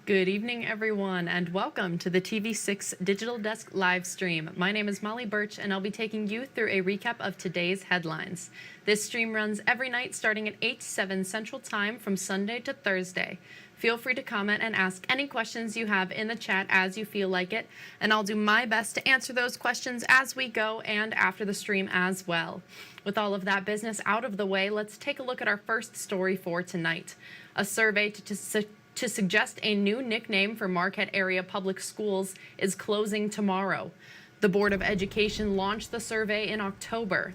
Good evening, everyone, and welcome to the TV6 Digital Desk live stream. My name is Molly Birch, and I'll be taking you through a recap of today's headlines. This stream runs every night starting at 8 to 7 Central Time from Sunday to Thursday. Feel free to comment and ask any questions you have in the chat as you feel like it, and I'll do my best to answer those questions as we go and after the stream as well. With all of that business out of the way, let's take a look at our first story for tonight. A survey to suggest a new nickname for Marquette area public schools is closing tomorrow. The Board of Education launched the survey in October,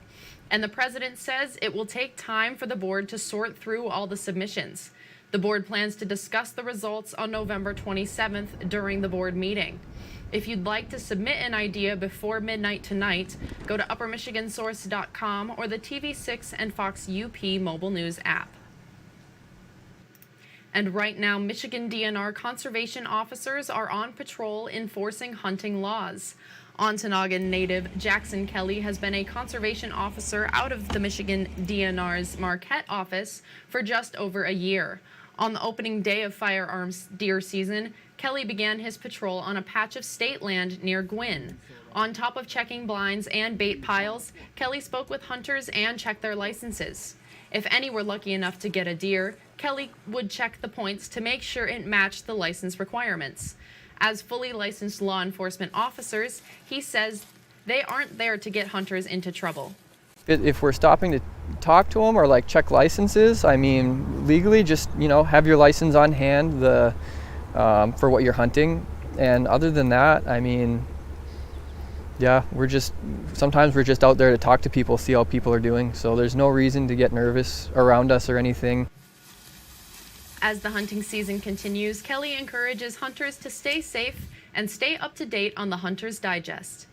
and the president says it will take time for the board to sort through all the submissions. The board plans to discuss the results on November 27th during the board meeting. If you'd like to submit an idea before midnight tonight, go to uppermichigansource.com or the TV6 and Fox UP mobile news app. And right now, Michigan DNR conservation officers are on patrol enforcing hunting laws. Ontonagon native Jackson Kelly has been a conservation officer out of the Michigan DNR's Marquette office for just over a year. On the opening day of firearms deer season, Kelly began his patrol on a patch of state land near Gwynn. On top of checking blinds and bait piles, Kelly spoke with hunters and checked their licenses. If any were lucky enough to get a deer, Kelly would check the points to make sure it matched the license requirements. As fully licensed law enforcement officers, he says they aren't there to get hunters into trouble. If we're stopping to talk to them or like check licenses, I mean, legally just, have your license on hand for what you're hunting. And other than that, I mean, yeah, sometimes we're just out there to talk to people, see how people are doing. So there's no reason to get nervous around us or anything. As the hunting season continues, Kelly encourages hunters to stay safe and stay up to date on the Hunter's Digest.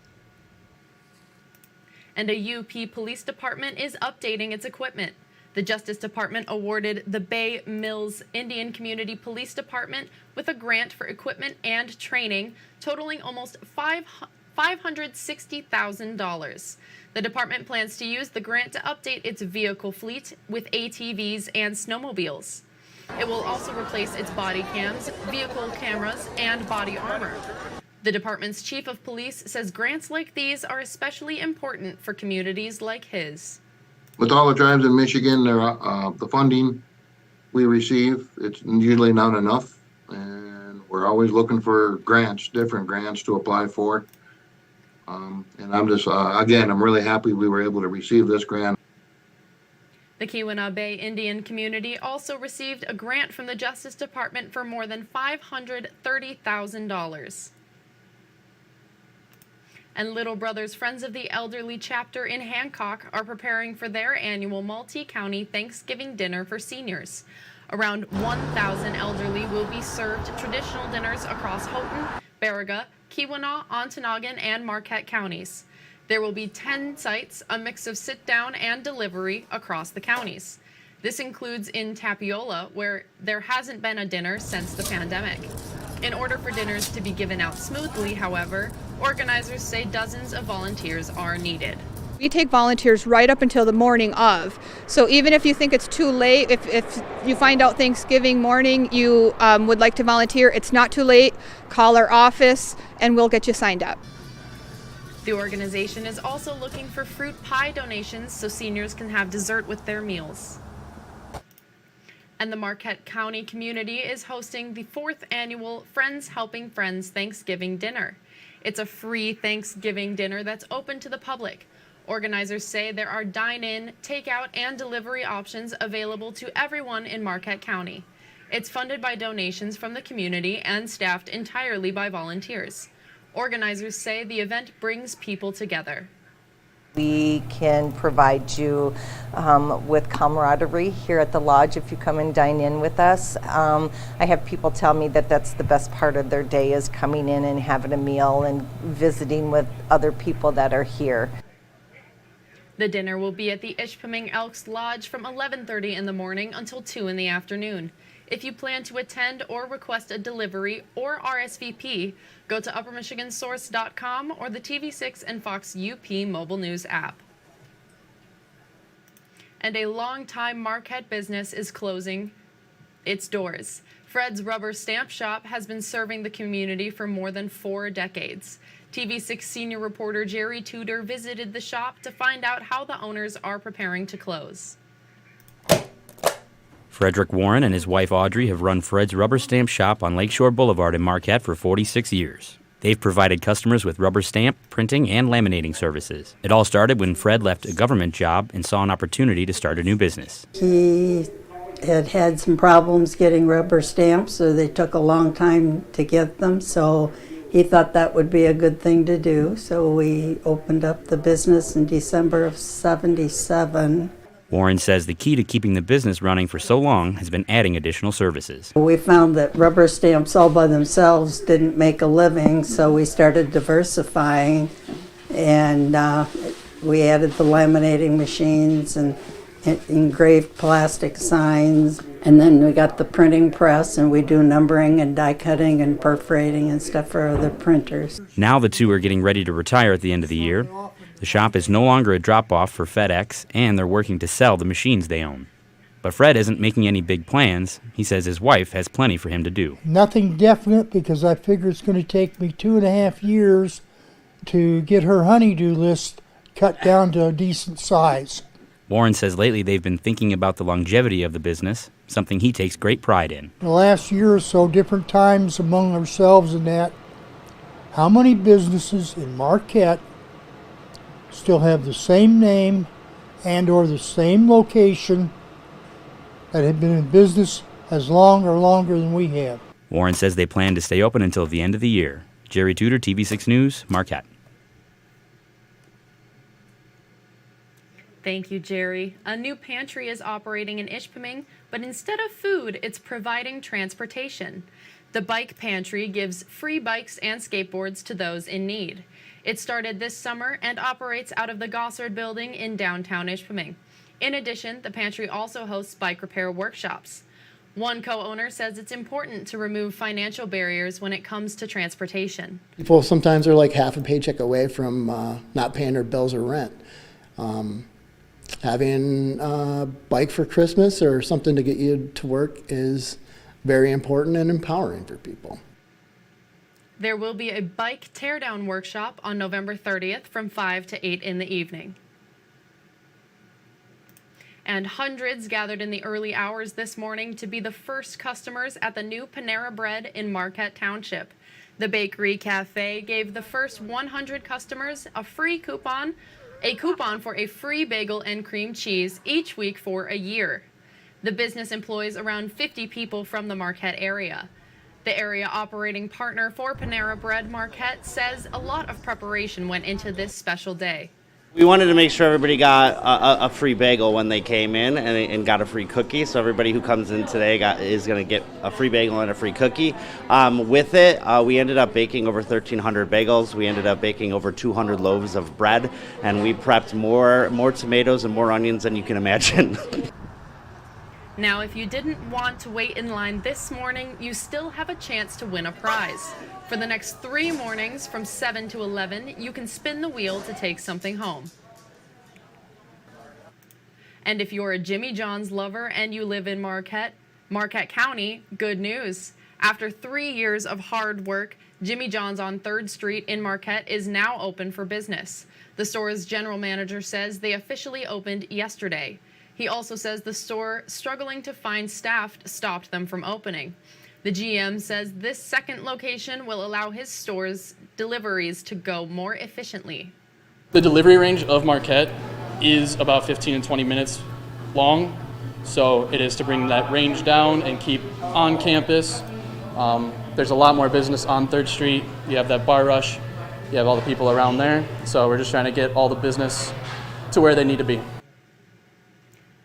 And a UP police department is updating its equipment. The Justice Department awarded the Bay Mills Indian Community Police Department with a grant for equipment and training totaling almost $560,000. The department plans to use the grant to update its vehicle fleet with ATVs and snowmobiles. It will also replace its body cams, vehicle cameras, and body armor. The department's chief of police says grants like these are especially important for communities like his. With all the tribes in Michigan, the funding we receive, it's usually not enough, and we're always looking for grants, different grants to apply for. And I'm just, again, I'm really happy we were able to receive this grant. The Keweenaw Bay Indian community also received a grant from the Justice Department for more than $530,000. And Little Brothers Friends of the Elderly chapter in Hancock are preparing for their annual multi-county Thanksgiving dinner for seniors. Around 1,000 elderly will be served traditional dinners across Houghton, Baraga, Keweenaw, Ontonagon, and Marquette counties. There will be 10 sites, a mix of sit-down and delivery across the counties. This includes in Tapiola, where there hasn't been a dinner since the pandemic. In order for dinners to be given out smoothly, however, organizers say dozens of volunteers are needed. We take volunteers right up until the morning of. So even if you think it's too late, if you find out Thanksgiving morning you would like to volunteer, it's not too late. Call our office and we'll get you signed up. The organization is also looking for fruit pie donations so seniors can have dessert with their meals. And the Marquette County community is hosting the 4th annual Friends Helping Friends Thanksgiving Dinner. It's a free Thanksgiving dinner that's open to the public. Organizers say there are dine-in, takeout, and delivery options available to everyone in Marquette County. It's funded by donations from the community and staffed entirely by volunteers. Organizers say the event brings people together. We can provide you with camaraderie here at the lodge if you come and dine in with us. I have people tell me that that's the best part of their day, is coming in and having a meal and visiting with other people that are here. The dinner will be at the Ishpeming Elks Lodge from 11:30 in the morning until 2 in the afternoon. If you plan to attend or request a delivery or RSVP, go to uppermichigansource.com or the TV6 and Fox UP mobile news app. And a longtime Marquette business is closing its doors. Fred's Rubber Stamp Shop has been serving the community for more than 4 decades. TV6 senior reporter Jerry Tudor visited the shop to find out how the owners are preparing to close. Frederick Warren and his wife Audrey have run Fred's Rubber Stamp Shop on Lakeshore Boulevard in Marquette for 46 years. They've provided customers with rubber stamp, printing, and laminating services. It all started when Fred left a government job and saw an opportunity to start a new business. He had some problems getting rubber stamps, so they took a long time to get them, so he thought that would be a good thing to do. So we opened up the business in December of '77. Warren says the key to keeping the business running for so long has been adding additional services. We found that rubber stamps all by themselves didn't make a living, so we started diversifying, and we added the laminating machines and engraved plastic signs, and then we got the printing press, and we do numbering and die cutting and perforating and stuff for other printers. Now the two are getting ready to retire at the end of the year. The shop is no longer a drop-off for FedEx, and they're working to sell the machines they own. But Fred isn't making any big plans. He says his wife has plenty for him to do. Nothing definite, because I figure it's going to take me 2.5 years to get her honey-do list cut down to a decent size. Warren says lately they've been thinking about the longevity of the business, something he takes great pride in. The last year or so, different times among ourselves and that, how many businesses in Marquette still have the same name and or the same location that have been in business as long or longer than we have? Warren says they plan to stay open until the end of the year. Jerry Tudor, TV6 News, Marquette. Thank you, Jerry. A new pantry is operating in Ishpeming, but instead of food, it's providing transportation. The Bike Pantry gives free bikes and skateboards to those in need. It started this summer and operates out of the Gossard building in downtown Ishpeming. In addition, the pantry also hosts bike repair workshops. One co-owner says it's important to remove financial barriers when it comes to transportation. People sometimes are like half a paycheck away from not paying their bills or rent. Having a bike for Christmas or something to get you to work is very important and empowering for people. There will be a bike teardown workshop on November 30th from 5 to 8 in the evening. And hundreds gathered in the early hours this morning to be the first customers at the new Panera Bread in Marquette Township. The Bakery Cafe gave the first 100 customers a coupon for a free bagel and cream cheese each week for a year. The business employs around 50 people from the Marquette area. The area operating partner for Panera Bread Marquette says a lot of preparation went into this special day. We wanted to make sure everybody got a free bagel when they came in and got a free cookie. So everybody who comes in today is going to get a free bagel and a free cookie. With it, we ended up baking over 1,300 bagels. We ended up baking over 200 loaves of bread, and we prepped more tomatoes and more onions than you can imagine. Now, if you didn't want to wait in line this morning, you still have a chance to win a prize. For the next 3 mornings from 7 to 11, you can spin the wheel to take something home. And if you're a Jimmy John's lover and you live in Marquette County, good news. After 3 years of hard work, Jimmy John's on 3rd Street in Marquette is now open for business. The store's general manager says they officially opened yesterday. He also says the store struggling to find staff stopped them from opening. The GM says this second location will allow his store's deliveries to go more efficiently. The delivery range of Marquette is about 15 and 20 minutes long, so it is to bring that range down and keep on campus. There's a lot more business on 3rd Street. You have that bar rush, you have all the people around there, so we're just trying to get all the business to where they need to be.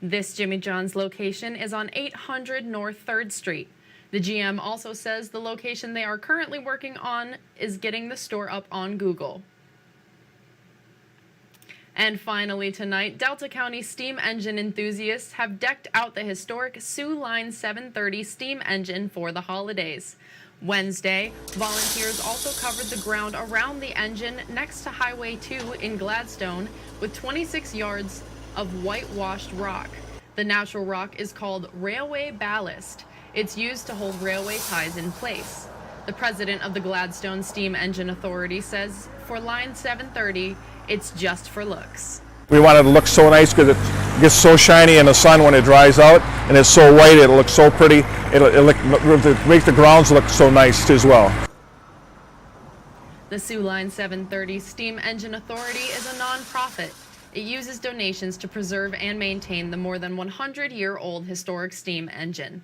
This Jimmy John's location is on 800 North 3rd Street. The GM also says the location they are currently working on is getting the store up on Google. And finally tonight, Delta County steam engine enthusiasts have decked out the historic Sioux Line 730 steam engine for the holidays. Wednesday, volunteers also covered the ground around the engine next to Highway 2 in Gladstone with 26 yards of whitewashed rock. The natural rock is called railway ballast. It's used to hold railway ties in place. The president of the Gladstone Steam Engine Authority says for Line 730, it's just for looks. We want it to look so nice because it gets so shiny in the sun when it dries out, and it's so white, it'll look so pretty. It'll make the grounds look so nice as well. The Sioux Line 730 Steam Engine Authority is a nonprofit. It uses donations to preserve and maintain the more than 100-year-old historic steam engine.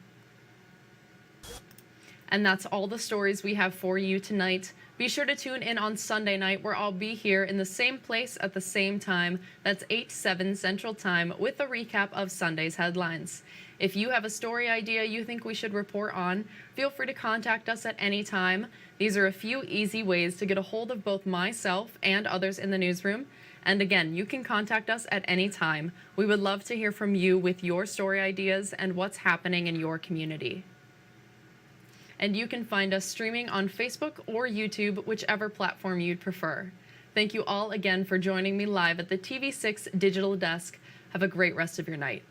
And that's all the stories we have for you tonight. Be sure to tune in on Sunday night, where I'll be here in the same place at the same time. That's 8/7 Central Time with a recap of Sunday's headlines. If you have a story idea you think we should report on, feel free to contact us at any time. These are a few easy ways to get a hold of both myself and others in the newsroom. And again, you can contact us at any time. We would love to hear from you with your story ideas and what's happening in your community. And you can find us streaming on Facebook or YouTube, whichever platform you'd prefer. Thank you all again for joining me live at the TV6 Digital Desk. Have a great rest of your night.